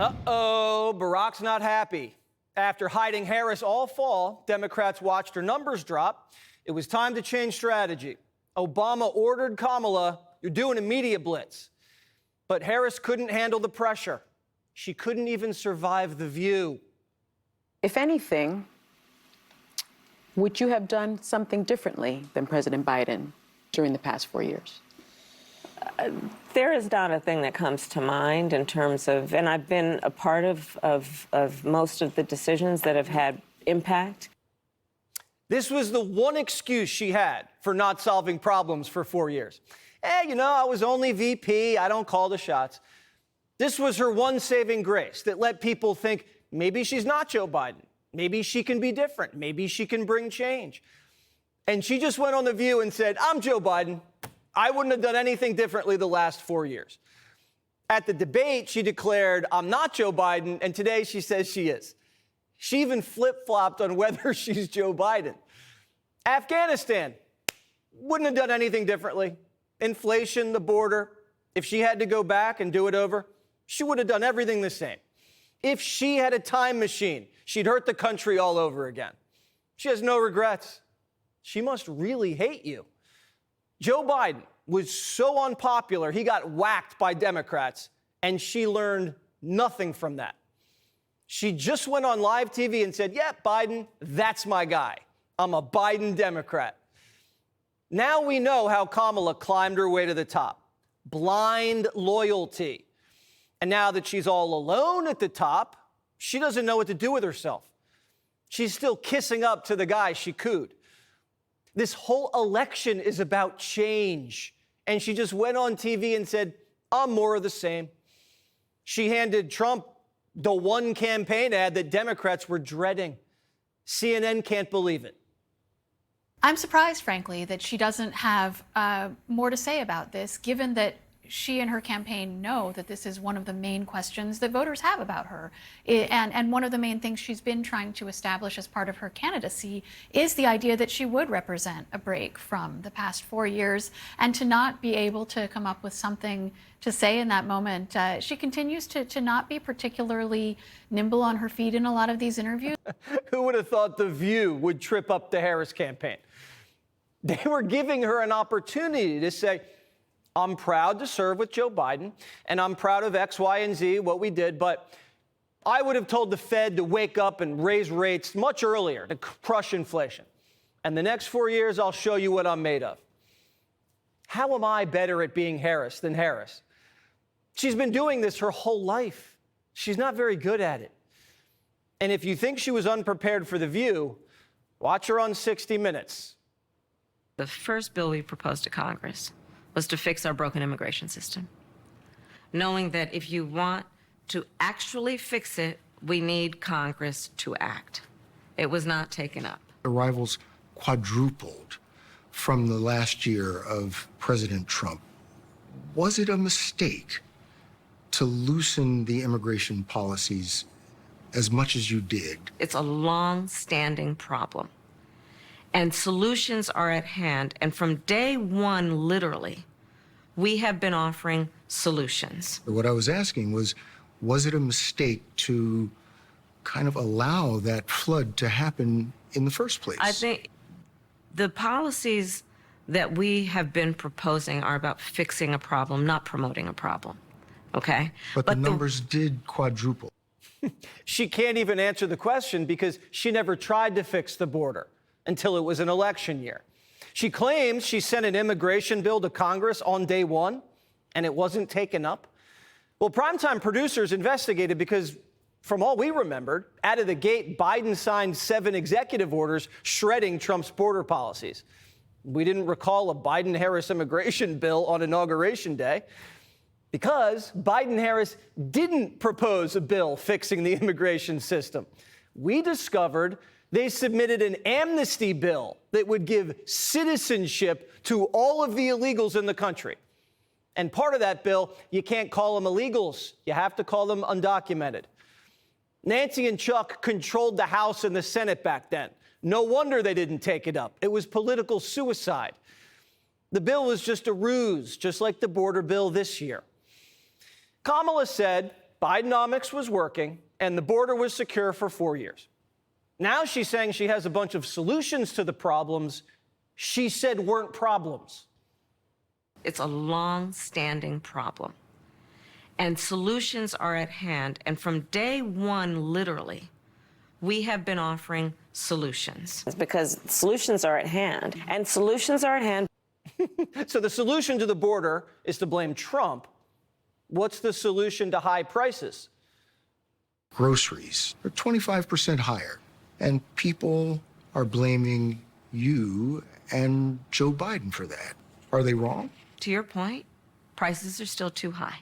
Uh-oh, Barack's not happy. After hiding Harris all fall, Democrats watched her numbers drop. It was time to change strategy. Obama ordered Kamala, "You're doing a media blitz." But Harris couldn't handle the pressure. She couldn't even survive The View. If anything, would you have done something differently than President Biden during the past 4 years? There is not a thing that comes to mind in terms of, and I've been a part of most of the decisions that have had impact. This was the one excuse she had for not solving problems for 4 years. I was only VP. I don't call the shots. This was her one saving grace that let people think maybe she's not Joe Biden. Maybe she can be different. Maybe she can bring change. And she just went on The View and said, "I'm Joe Biden. I wouldn't have done anything differently the last 4 years." At the debate, she declared, "I'm not Joe Biden," and today she says she is. She even flip-flopped on whether she's Joe Biden. Afghanistan, wouldn't have done anything differently. Inflation, the border, if she had to go back and do it over, she would have done everything the same. If she had a time machine, she'd hurt the country all over again. She has no regrets. She must really hate you. Joe Biden was so unpopular, he got whacked by Democrats, and she learned nothing from that. She just went on live TV and said, "Yeah, Biden, that's my guy. I'm a Biden Democrat." Now we know how Kamala climbed her way to the top. Blind loyalty. And now that she's all alone at the top, she doesn't know what to do with herself. She's still kissing up to the guy she cooed. This whole election is about change. And she just went on TV and said, "I'm more of the same." She handed Trump the one campaign ad that Democrats were dreading. CNN can't believe it. I'm surprised, frankly, that she doesn't have more to say about this, given that she and her campaign know that this is one of the main questions that voters have about her. And one of the main things she's been trying to establish as part of her candidacy is the idea that she would represent a break from the past 4 years, and to not be able to come up with something to say in that moment. She continues to not be particularly nimble on her feet in a lot of these interviews. Who would have thought The View would trip up the Harris campaign? They were giving her an opportunity to say, "I'm proud to serve with Joe Biden, and I'm proud of X, Y, and Z, what we did, but I would have told the Fed to wake up and raise rates much earlier to crush inflation. And the next 4 years, I'll show you what I'm made of." How am I better at being Harris than Harris? She's been doing this her whole life. She's not very good at it. And if you think she was unprepared for The View, watch her on 60 Minutes. The first bill we proposed to Congress was to fix our broken immigration system, knowing that if you want to actually fix it, we need Congress to act. It was not taken up. Arrivals quadrupled from the last year of President Trump. Was it a mistake to loosen the immigration policies as much as you did? It's a long-standing problem, and solutions are at hand. And from day one, literally, we have been offering solutions. What I was asking was it a mistake to kind of allow that flood to happen in the first place? I think the policies that we have been proposing are about fixing a problem, not promoting a problem, okay? But the numbers did quadruple. She can't even answer the question because she never tried to fix the border until it was an election year. She claims she sent an immigration bill to Congress on day one, and it wasn't taken up. Well, Primetime producers investigated because, from all we remembered, out of the gate, Biden signed 7 executive orders shredding Trump's border policies. We didn't recall a Biden-Harris immigration bill on Inauguration Day because Biden-Harris didn't propose a bill fixing the immigration system. We discovered they submitted an amnesty bill that would give citizenship to all of the illegals in the country. And part of that bill, you can't call them illegals. You have to call them undocumented. Nancy and Chuck controlled the House and the Senate back then. No wonder they didn't take it up. It was political suicide. The bill was just a ruse, just like the border bill this year. Kamala said Bidenomics was working and the border was secure for 4 years. Now she's saying she has a bunch of solutions to the problems she said weren't problems. It's a long-standing problem. And solutions are at hand. And from day one, literally, we have been offering solutions. It's because solutions are at hand, and solutions are at hand. So the solution to the border is to blame Trump. What's the solution to high prices? Groceries are 25% higher, and people are blaming you and Joe Biden for that. Are they wrong? To your point, prices are still too high.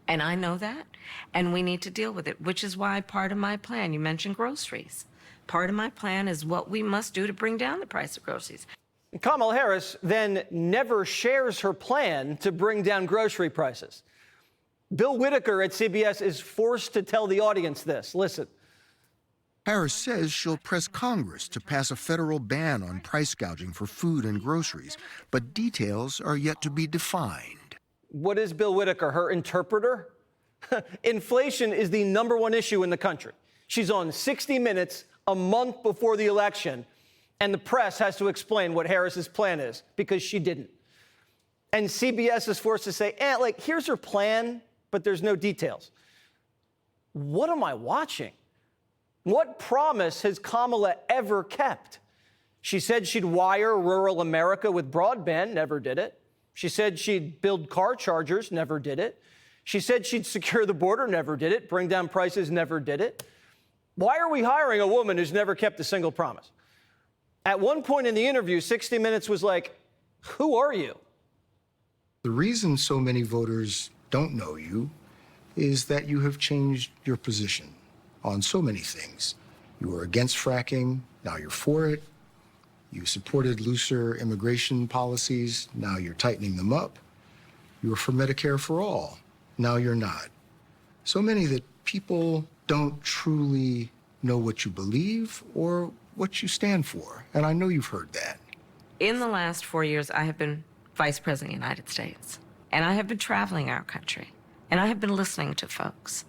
And I know that, and we need to deal with it, which is why part of my plan, you mentioned groceries. Part of my plan is what we must do to bring down the price of groceries. Kamala Harris then never shares her plan to bring down grocery prices. Bill Whitaker at CBS is forced to tell the audience this. Listen. Harris says she'll press Congress to pass a federal ban on price gouging for food and groceries, but details are yet to be defined. What is Bill Whitaker, her interpreter? Inflation is the #1 issue in the country. She's on 60 Minutes a month before the election, and the press has to explain what Harris's plan is because she didn't. And CBS is forced to say, here's her plan, but there's no details. What am I watching? What promise has Kamala ever kept? She said she'd wire rural America with broadband, never did it. She said she'd build car chargers, never did it. She said she'd secure the border, never did it. Bring down prices, never did it. Why are we hiring a woman who's never kept a single promise? At one point in the interview, 60 Minutes was like, who are you? The reason so many voters don't know you is that you have changed your position on so many things. You were against fracking, now you're for it. You supported looser immigration policies, now you're tightening them up. You were for Medicare for all, now you're not. So many that people don't truly know what you believe or what you stand for, and I know you've heard that. In the last 4 years, I have been Vice President of the United States, and I have been traveling our country, and I have been listening to folks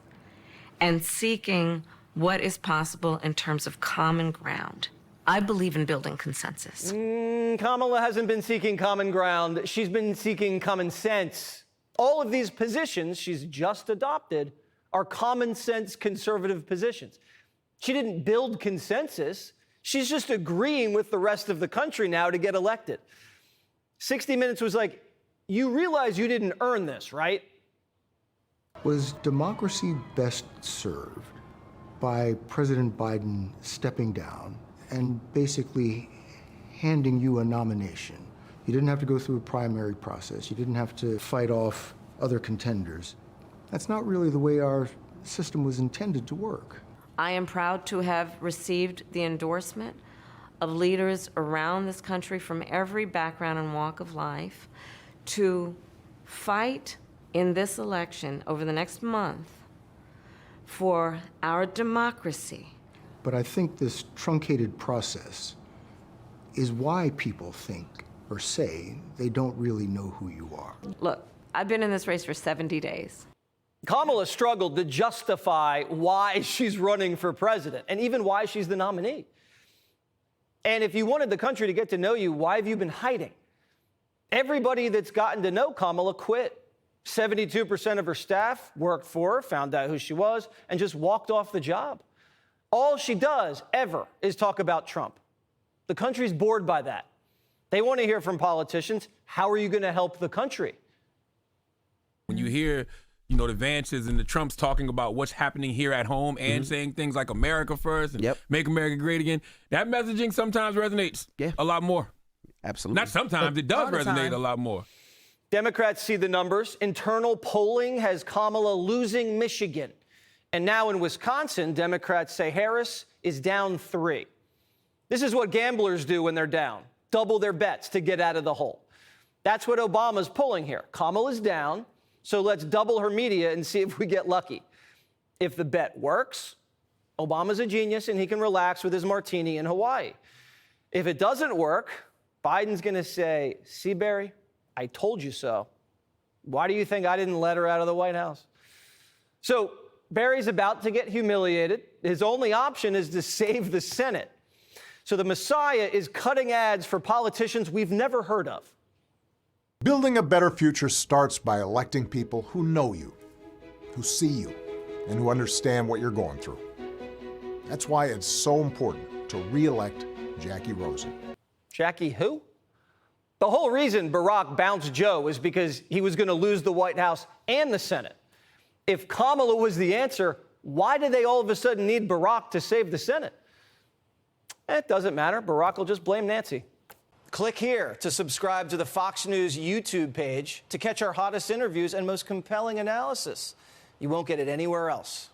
and seeking what is possible in terms of common ground. I believe in building consensus. Kamala hasn't been seeking common ground. She's been seeking common sense. All of these positions she's just adopted are common sense conservative positions. She didn't build consensus. She's just agreeing with the rest of the country now to get elected. 60 Minutes was like, you realize you didn't earn this, right? Was democracy best served by President Biden stepping down and basically handing you a nomination? You didn't have to go through a primary process. You didn't have to fight off other contenders. That's not really the way our system was intended to work. I am proud to have received the endorsement of leaders around this country from every background and walk of life to fight in this election over the next month for our democracy. But I think this truncated process is why people think or say they don't really know who you are. Look, I've been in this race for 70 days. Kamala struggled to justify why she's running for president and even why she's the nominee. And if you wanted the country to get to know you, why have you been hiding? Everybody that's gotten to know Kamala quit. 72% of her staff worked for her, found out who she was, and just walked off the job. All she does ever is talk about Trump. The country's bored by that. They want to hear from politicians, how are you going to help the country? When you hear, the Vances and the Trumps talking about what's happening here at home and saying things like America first and make America great again, that messaging sometimes resonates a lot more. Absolutely. Not sometimes, it does resonate a lot more. Democrats see the numbers. Internal polling has Kamala losing Michigan. And now in Wisconsin, Democrats say Harris is down 3. This is what gamblers do when they're down. Double their bets to get out of the hole. That's what Obama's pulling here. Kamala's down, so let's double her media and see if we get lucky. If the bet works, Obama's a genius and he can relax with his martini in Hawaii. If it doesn't work, Biden's going to say, see, Barry, I told you so. Why do you think I didn't let her out of the White House? So Barry's about to get humiliated. His only option is to save the Senate. So the Messiah is cutting ads for politicians we've never heard of. Building a better future starts by electing people who know you, who see you, and who understand what you're going through. That's why it's so important to re-elect Jackie Rosen. Jackie who? The whole reason Barack bounced Joe is because he was going to lose the White House and the Senate. If Kamala was the answer, why did they all of a sudden need Barack to save the Senate? It doesn't matter. Barack will just blame Nancy. Click here to subscribe to the Fox News YouTube page to catch our hottest interviews and most compelling analysis. You won't get it anywhere else.